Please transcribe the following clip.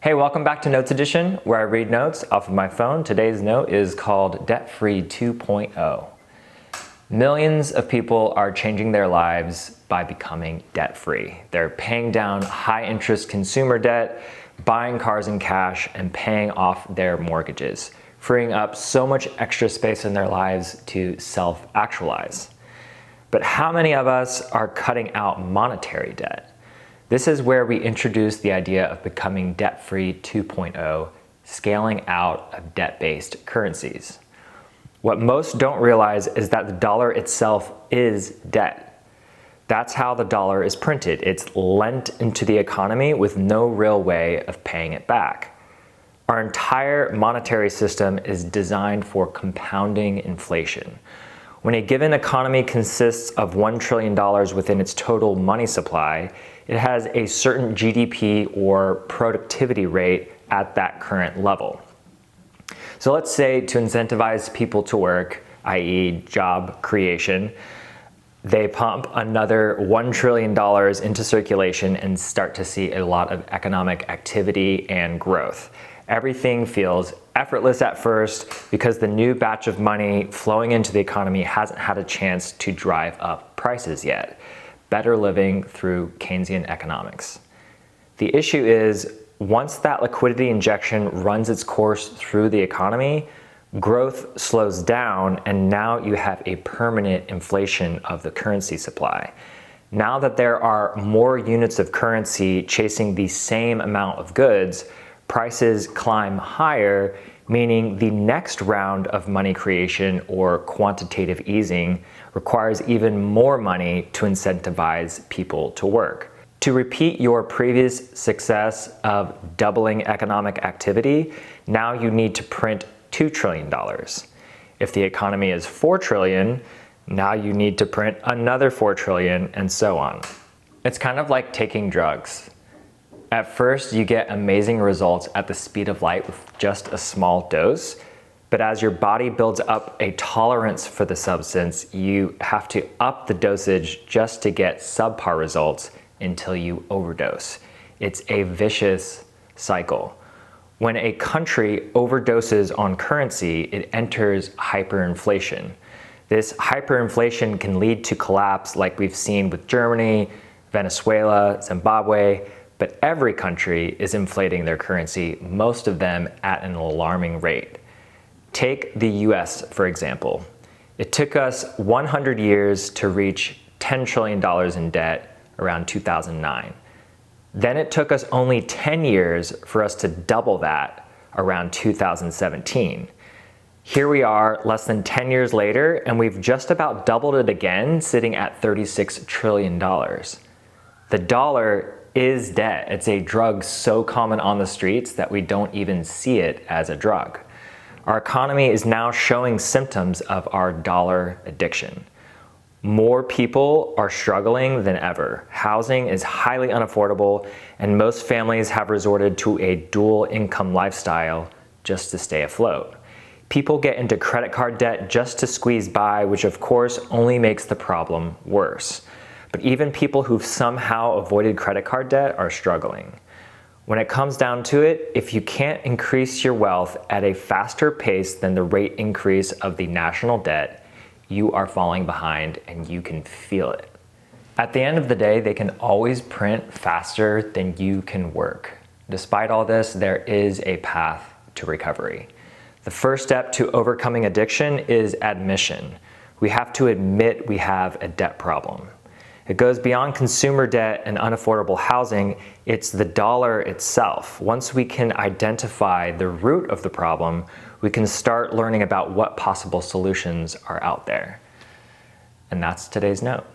Hey, welcome back to Notes Edition, where I read notes off of my phone. Today's note is called Debt Free 2.0. Millions of people are changing their lives by becoming debt-free. They're paying down high-interest consumer debt, buying cars in cash, and paying off their mortgages, freeing up so much extra space in their lives to self-actualize. But how many of us are cutting out monetary debt? This is where we introduce the idea of becoming debt-free 2.0, scaling out of debt-based currencies. What most don't realize is that the dollar itself is debt. That's how the dollar is printed. It's lent into the economy with no real way of paying it back. Our entire monetary system is designed for compounding inflation. When a given economy consists of $1 trillion within its total money supply, it has a certain GDP or productivity rate at that current level. So let's say to incentivize people to work, i.e. job creation, they pump another $1 trillion into circulation and start to see a lot of economic activity and growth. Everything feels effortless at first because the new batch of money flowing into the economy hasn't had a chance to drive up prices yet. Better living through Keynesian economics. The issue is, once that liquidity injection runs its course through the economy, growth slows down and now you have a permanent inflation of the currency supply. Now that there are more units of currency chasing the same amount of goods, prices climb higher, meaning the next round of money creation or quantitative easing requires even more money to incentivize people to work. To repeat your previous success of doubling economic activity, now you need to print $2 trillion. If the economy is $4 trillion, now you need to print another $4 trillion, and so on. It's kind of like taking drugs. At first, you get amazing results at the speed of light with just a small dose, but as your body builds up a tolerance for the substance, you have to up the dosage just to get subpar results until you overdose. It's a vicious cycle. When a country overdoses on currency, it enters hyperinflation. This hyperinflation can lead to collapse like we've seen with Germany, Venezuela, Zimbabwe, but every country is inflating their currency, most of them at an alarming rate. Take the US, for example. It took us 100 years to reach $10 trillion in debt around 2009. Then it took us only 10 years for us to double that around 2017. Here we are less than 10 years later, and we've just about doubled it again, sitting at $36 trillion. The dollar is debt. It's a drug so common on the streets that we don't even see it as a drug. Our economy is now showing symptoms of our dollar addiction. More people are struggling than ever. Housing is highly unaffordable, and most families have resorted to a dual income lifestyle just to stay afloat. People get into credit card debt just to squeeze by, which of course only makes the problem worse. But even people who've somehow avoided credit card debt are struggling. When it comes down to it, if you can't increase your wealth at a faster pace than the rate increase of the national debt, you are falling behind and you can feel it. At the end of the day, they can always print faster than you can work. Despite all this, there is a path to recovery. The first step to overcoming addiction is admission. We have to admit we have a debt problem. It goes beyond consumer debt and unaffordable housing. It's the dollar itself. Once we can identify the root of the problem, we can start learning about what possible solutions are out there. And that's today's note.